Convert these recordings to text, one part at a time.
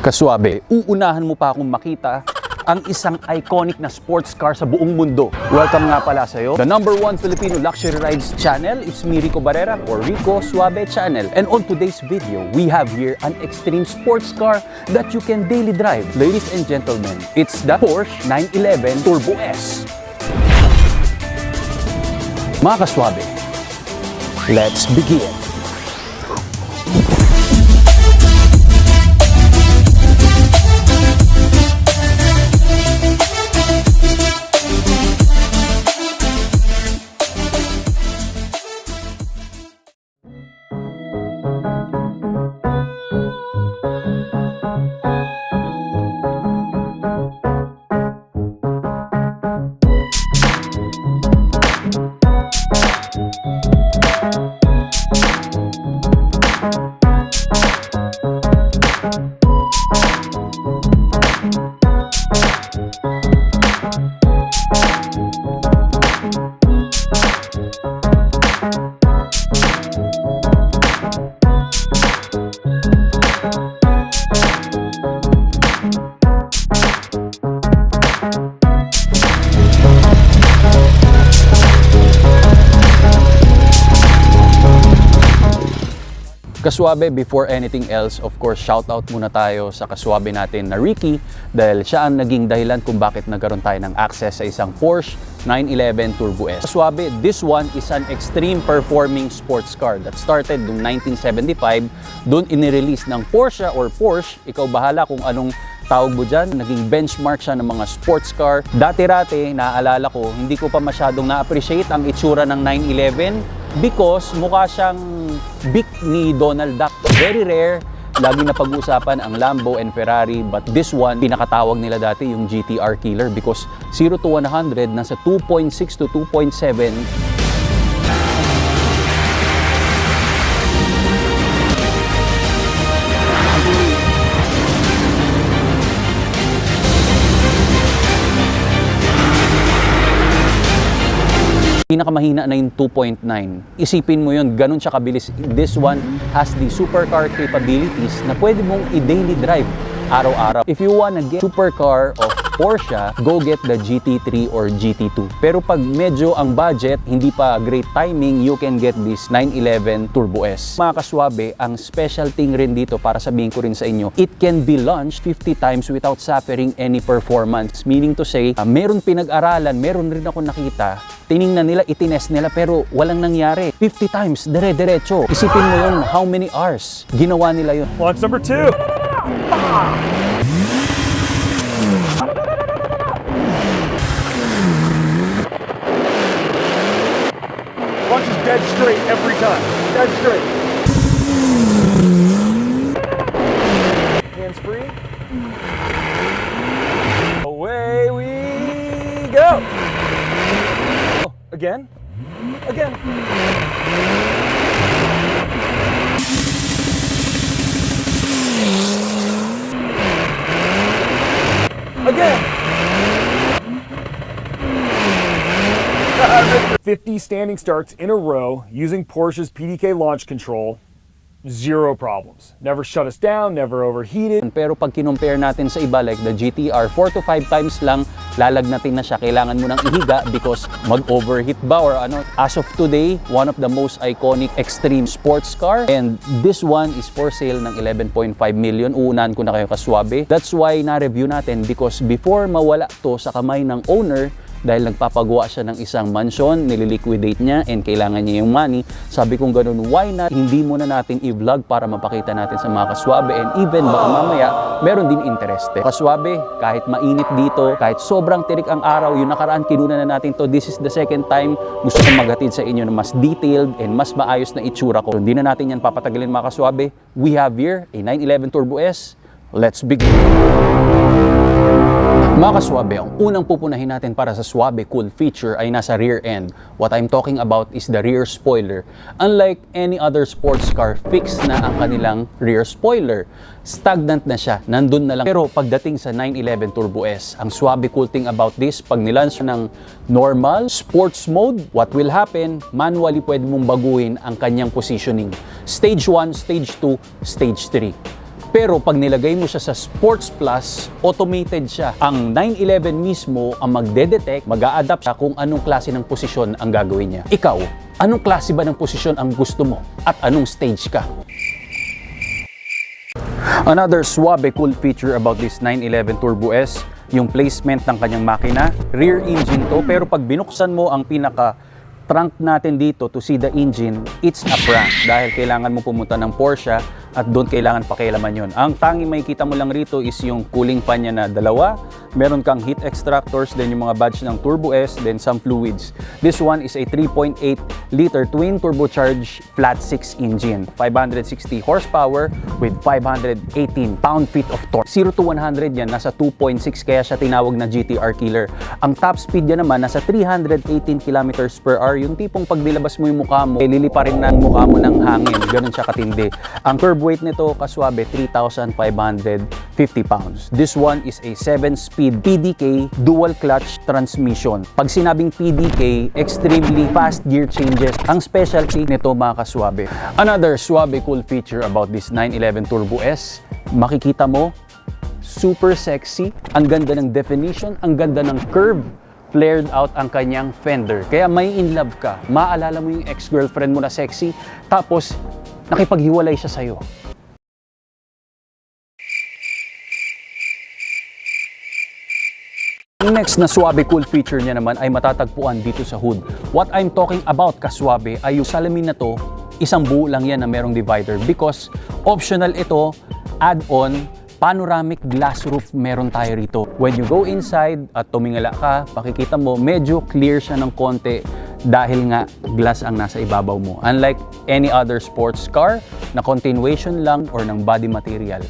Kaswabe, uunahan mo pa akong makita ang isang iconic na sports car sa buong mundo. Welcome nga pala sa'yo, the #1 Filipino luxury rides channel. It's me, Rico Barrera, for RICOSWABE YT CHANNEL. And on today's video, we have here an extreme sports car that you can daily drive. Ladies and gentlemen, it's the Porsche 911 Turbo S. Mga kaswabe, let's begin. Kaswabe, before anything else, of course, shoutout muna tayo sa kaswabe natin na Ricky dahil siya ang naging dahilan kung bakit nagkaroon tayo ng access sa isang Porsche 911 Turbo S. Kaswabe, this one is an extreme performing sports car that started noong 1975. Doon inirelease ng Porsche, ikaw bahala kung anong tawag mo dyan. Naging benchmark siya ng mga sports car. Dati-rati, naaalala ko, hindi ko pa masyadong na-appreciate ang itsura ng 911 because mukha siyang big ni Donald Duck. Very rare. Lagi na pag-uusapan ang Lambo and Ferrari, but this one, pinakatawag nila dati yung GTR killer because 0 to 100 nasa 2.6 to 2.7. Pinakamahina na yung 2.9. Isipin mo yun, ganun siya kabilis. This one has the supercar capabilities na pwede mong i-daily drive araw-araw. If you wanna get supercar of Porsche, go get the GT3 or GT2. Pero pag medyo ang budget, hindi pa great timing, you can get this 911 Turbo S. Mga kaswabe, ang special thing rin dito para sabihin ko rin sa inyo, it can be launched 50 times without suffering any performance. Meaning to say, meron pinag-aralan, meron rin ako nakita, tiningnan nila, itinest nila, pero walang nangyari. 50 times, dire-diretso. Isipin mo yun, how many hours ginawa nila yun. Launch number 2. Launch is dead straight every time. Dead straight. Hands free. Away we go. Again. Again. Again. 50 standing starts in a row using Porsche's PDK launch control. Zero problems. Never shut us down, never overheated. Pero pag kinumpare natin sa iba like the GTR, 4 to 5 times lang lalagnatin na siya. Kailangan mo nang ihiga because mag-overheat ba or ano. As of today, one of the most iconic extreme sports car, and this one is for sale ng 11.5 million. Uunahan ko na kayo kaswabe. That's why na-review natin because before mawala to sa kamay ng owner, dahil nagpapagawa siya ng isang mansion, nililiquidate niya and kailangan niya yung money. Sabi kong ganun, why not? Hindi muna natin i-vlog para mapakita natin sa mga kaswabe and even baka mamaya meron din interest. Kaswabe, kahit mainit dito, kahit sobrang tirik ang araw, yung nakaraan kinuna na natin to, this is the second time gusto kong maghatid sa inyo na mas detailed and mas maayos na itsura ko. Hindi na natin yan papatagalin mga kaswabe. We have here a 911 Turbo S. Let's begin! Mga kaswabe, ang unang pupunahin natin para sa Swabe cool feature ay nasa rear end. What I'm talking about is the rear spoiler. Unlike any other sports car, fixed na ang kanilang rear spoiler. Stagnant na siya, nandun na lang. Pero pagdating sa 911 Turbo S, ang Swabe cool thing about this, pag nilaunch ng normal, sports mode, what will happen? Manually pwede mong baguhin ang kanyang positioning. Stage 1, Stage 2, Stage 3. Pero pag nilagay mo siya sa Sports Plus, automated siya. Ang 911 mismo ang magde-detect, mag-a-adapt siya kung anong klase ng posisyon ang gagawin niya. Ikaw, anong klase ba ng posisyon ang gusto mo? At anong stage ka? Another Swabe cool feature about this 911 Turbo S, yung placement ng kanyang makina. Rear engine to, pero pag binuksan mo ang pinaka trunk natin dito to see the engine, it's a prank dahil kailangan mo pumunta ng Porsche at doon kailangan pakialaman yun. Ang tanging makikita mo lang rito is yung cooling fan niya na dalawa, meron kang heat extractors, then yung mga badge ng Turbo S, then some fluids. This one is a 3.8 liter twin turbocharged flat 6 engine, 560 horsepower with 518 pound-feet of torque. 0 to 100 yan, nasa 2.6, kaya siya tinawag na GTR killer. Ang top speed niya naman nasa 318 kilometers per hour, yung tipong pag nilabas mo yung mukha mo, lilipa rin ng mukha mo ng hangin, ganun siya katindi. Ang curb weight nito, kaswabe, 3,550 pounds. This one is a 7-speed PDK dual clutch transmission. Pag sinabing PDK, extremely fast gear changes ang specialty nito, mga kaswabe. Another Swabe cool feature about this 911 Turbo S, makikita mo, super sexy, ang ganda ng definition, ang ganda ng curve, flared out ang kanyang fender. Kaya may in love ka, maalala mo yung ex-girlfriend mo na sexy, tapos nakipaghiwalay siya sa'yo. Ang next na Swabe cool feature niya naman ay matatagpuan dito sa hood. What I'm talking about, kaswabe, ay yung salamin na to, isang buo lang yan na merong divider because optional ito, add-on, panoramic glass roof meron tayo rito. When you go inside at tumingala ka, makikita mo medyo clear siya ng konti dahil nga glass ang nasa ibabaw mo. Unlike any other sports car na continuation lang or ng body material.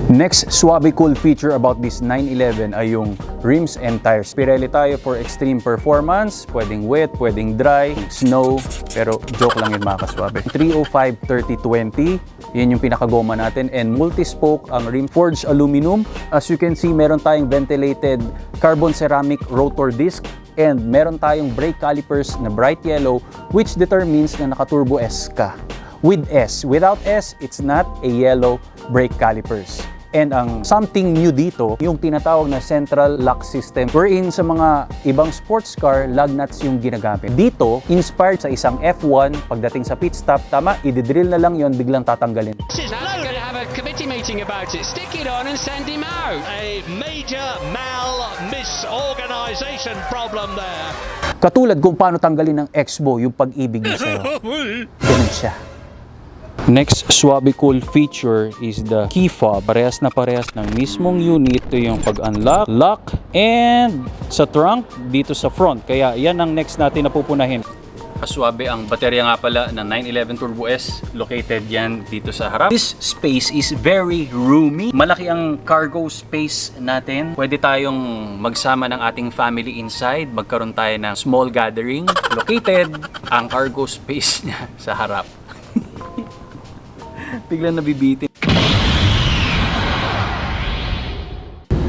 Next Swabe cool feature about this 911 ay yung rims and tires. Pirelli tayo for extreme performance, pwedeng wet, pwedeng dry, snow, pero joke lang yun, mga kaswabe. 305/30/20, yan yung pinakagoma natin, and multi-spoke ang rim, forged aluminum. As you can see, meron tayong ventilated carbon ceramic rotor disc, and meron tayong brake calipers na bright yellow, which determines na naka-turbo S ka. With S. Without S, it's not a yellow brake calipers. And ang something new dito, yung tinatawag na central lock system, wherein sa mga ibang sports car, lug nuts yung ginagamit. Dito, inspired sa isang F1, pagdating sa pit stop, tama, i-drill na lang yon, biglang tatanggalin. Now we're going to have a committee meeting about it. Stick it on and send him out. A major misorganization problem there. Katulad kung paano tanggalin ng Exbo yung pag-ibig niya sa'yo. Ganun siya. Next Swabe cool feature is the key fob. Parehas na parehas ng mismong unit. Ito yung pag-unlock, lock, and sa trunk, dito sa front. Kaya yan ang next natin na pupunahin. Swabe, ang baterya nga pala ng 911 Turbo S, located yan dito sa harap. This space is very roomy. Malaki ang cargo space natin. Pwede tayong magsama ng ating family inside. Magkaroon tayo ng small gathering. Located ang cargo space niya sa harap. Biglang nabibitin.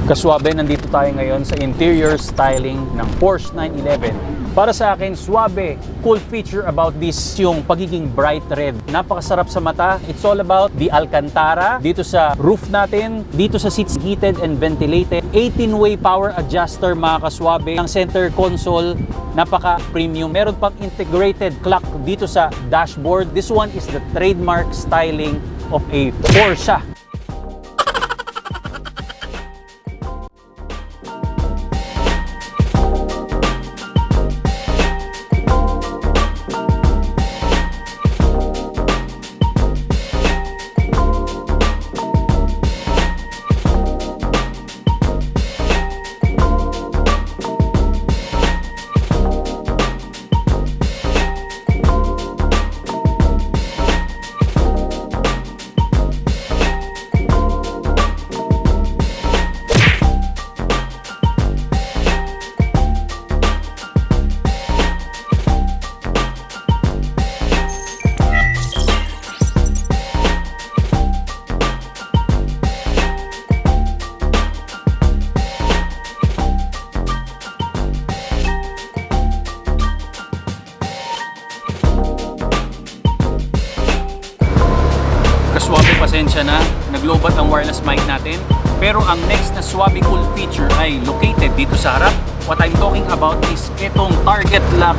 Kaswabe, nandito tayo ngayon sa interior styling ng Porsche 911. Para sa akin, Swabe, cool feature about this yung pagiging bright red. Napakasarap sa mata. It's all about the Alcantara. Dito sa roof natin, dito sa seats, heated and ventilated. 18-way power adjuster, mga kaswabe. Ang center console, napaka-premium. Meron pang integrated clock dito sa dashboard. This one is the trademark styling of a Porsche. Kaswabe, pasensya na. mag-lowbat ang wireless mic natin. Pero ang next na Swabe cool feature ay located dito sa harap. What I'm talking about is itong target lock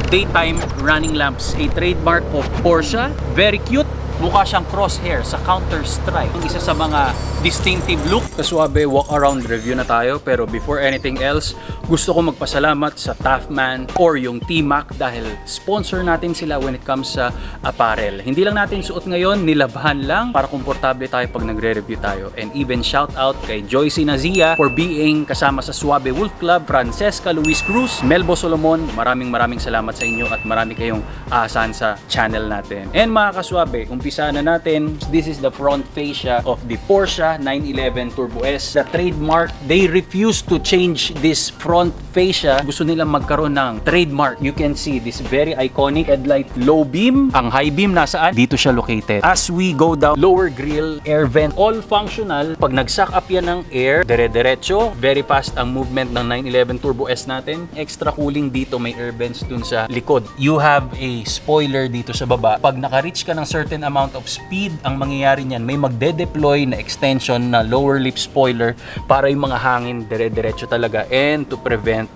daytime running lamps. A trademark of Porsche. Very cute. Mukha siyang crosshair sa Counter-Strike. Isa sa mga distinctive look. Kaswabe, walk around review na tayo. Pero before anything else, gusto ko magpasalamat sa TOUGHMAN or yung T-Mac dahil sponsor natin sila when it comes sa apparel. Hindi lang natin suot ngayon, nilabhan lang para komportable tayo pag nagre-review tayo. And even shout out kay Joyce Nazia for being kasama sa Swabe Wolf Club, Francesca Luis Cruz, Melbo Solomon. Maraming salamat sa inyo at marami kayong aasahan sa channel natin. And mga kaswabe, umpisa na natin. This is the front fascia of the Porsche 911 Turbo S. The trademark, they refuse to change this front fascia. Gusto nilang magkaroon ng trademark. You can see this very iconic headlight low beam. Ang high beam nasaan? Dito siya located. As we go down, lower grille, air vent, all functional. Pag nag-suck up yan ng air, dire-diretso. Very fast ang movement ng 911 Turbo S natin. Extra cooling dito, may air vents dun sa likod. You have a spoiler dito sa baba. Pag naka-reach ka ng certain amount of speed, ang mangyayari niyan, may magde-deploy na extension na lower lip spoiler para yung mga hangin dire-diretso talaga and to prevent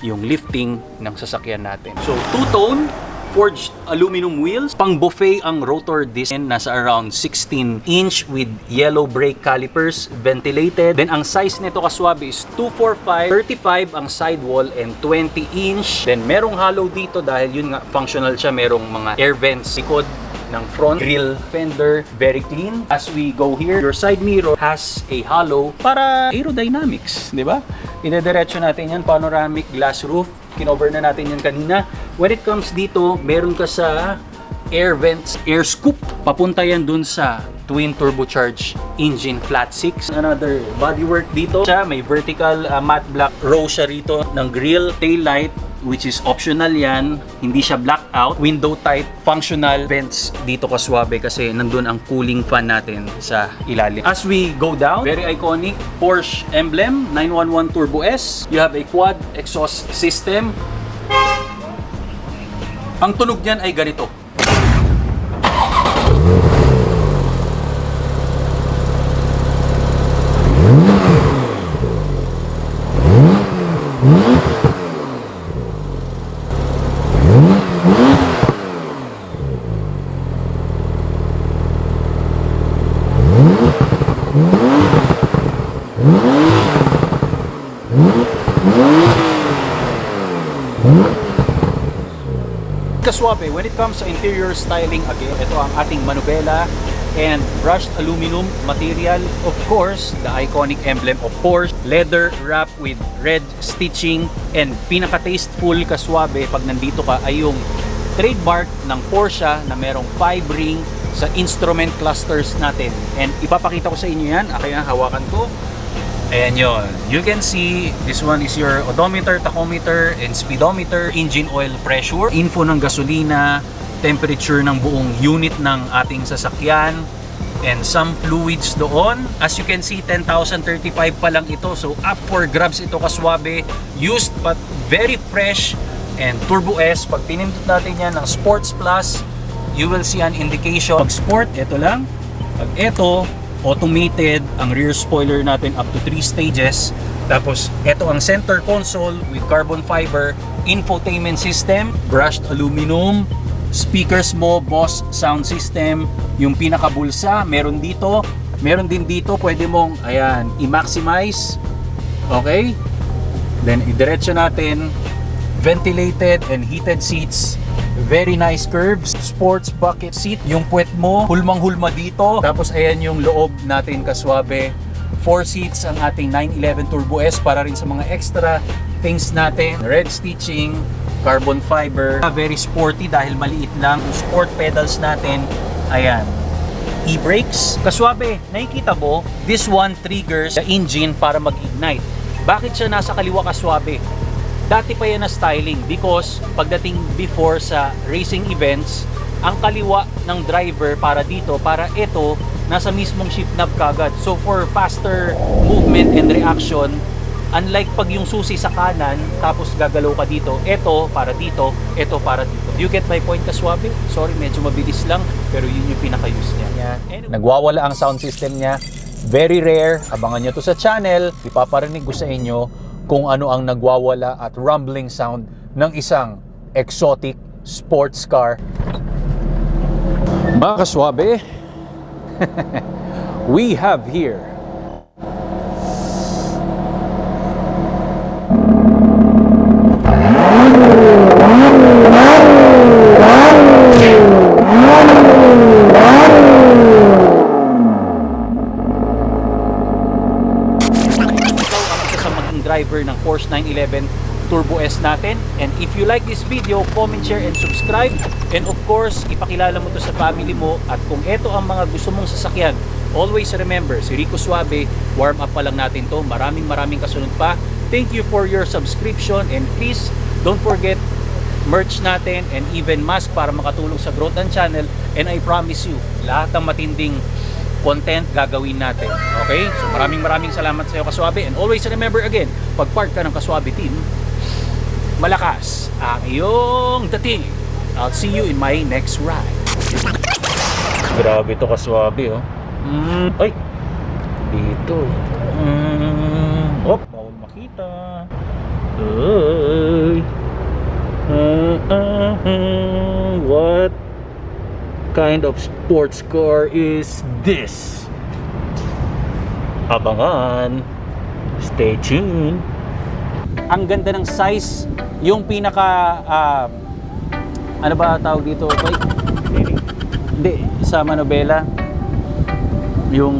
yung lifting ng sasakyan natin. So, two-tone forged aluminum wheels. Pang buffet ang rotor disc, nasa around 16-inch with yellow brake calipers, ventilated. Then ang size nito kaswabe is 245, 35 ang sidewall and 20-inch. Then merong hollow dito dahil yun nga functional siya, merong mga air vents likod ng front grille fender, very clean. As we go here, your side mirror has a hollow para aerodynamics, di ba? Idediretso natin yan, panoramic glass roof. Kinover na natin yan kanina. When it comes dito, meron ka sa air vents, air scoop. Papunta yan dun sa twin turbocharged engine flat 6. Another bodywork dito. May vertical matte black row siya rito ng grille, tail light, which is optional yan. Hindi siya blacked out. Window type, functional vents dito kaswabe kasi nandun ang cooling fan natin sa ilalim. As we go down, very iconic Porsche emblem, 911 Turbo S. You have a quad exhaust system. Ang tunog niyan ay ganito. Kaswabe, when it comes to interior styling, again, ito ang ating manubela and brushed aluminum material. Of course, the iconic emblem of Porsche, leather wrap with red stitching, and pinaka-tasteful kaswabe pag nandito ka ay yung trademark ng Porsche na merong 5 ring sa instrument clusters natin. And ipapakita ko sa inyo yan. Kaya hawakan ko. Ayan yun. You can see, this one is your odometer, tachometer, and speedometer, engine oil pressure, info ng gasolina, temperature ng buong unit ng ating sasakyan, and some fluids doon. As you can see, 10,035 pa lang ito. So, up for grabs ito kaswabe. Used but very fresh. And Turbo S, pag pinindot natin yan ng Sports Plus, you will see an indication. Pag Sport, ito lang. Pag ito, automated ang rear spoiler natin up to 3 stages. Tapos ito ang center console with carbon fiber, infotainment system, brushed aluminum, speakers mo, Boss sound system, yung pinakabulsa meron dito, meron din dito, pwede mong ayan i-maximize. Okay, then idiretso natin, ventilated and heated seats. Very nice curves, sports bucket seat, yung puwet mo, hulmang-hulma dito. Tapos ayan yung loob natin kaswabe. 4 seats ang ating 911 Turbo S para rin sa mga extra things natin. Red stitching, carbon fiber, very sporty dahil maliit lang. Yung sport pedals natin, ayan. E-brakes, kaswabe, nakikita mo, this one triggers the engine para mag-ignite. Bakit siya nasa kaliwa kaswabe? Dati pa yan na styling because pagdating before sa racing events, ang kaliwa ng driver para dito, para ito, nasa mismong shift knob kagad. So for faster movement and reaction, Unlike pag yung susi sa kanan, tapos gagalaw ka dito, ito para dito, ito para dito. Do you get my point, Kaswabe? Sorry, medyo mabilis lang, pero yun yung pinaka-use niya. Nagwawala ang sound system niya. Very rare. Abangan nyo to sa channel. Ipaparinig ko sa inyo kung ano ang nagwawala at rumbling sound ng isang exotic sports car. Mga Kaswabe, we have here driver ng Porsche 911 Turbo S natin. And if you like this video, comment, share, and subscribe. And of course, ipakilala mo to sa family mo. At kung ito ang mga gusto mong sasakyan, always remember, si RICOSWABE, warm up pa lang natin to. Maraming kasunod pa. Thank you for your subscription, and please don't forget merch natin and even mask para makatulong sa growth ng channel. And I promise you, lahat ng matinding content gagawin natin. Okay? So maraming salamat sa iyo, Kaswabe. And always remember again, pag part ka ng Kaswabe team, malakas ang iyong dating. I'll see you in my next ride. Grabe to, Kaswabe, oh. Ay! Dito. Bawal makita. What kind of sports car is this? Abangan. Stay tuned. Ang ganda ng size. Yung pinaka ano ba tawag dito? Hindi, sa manobela. Yung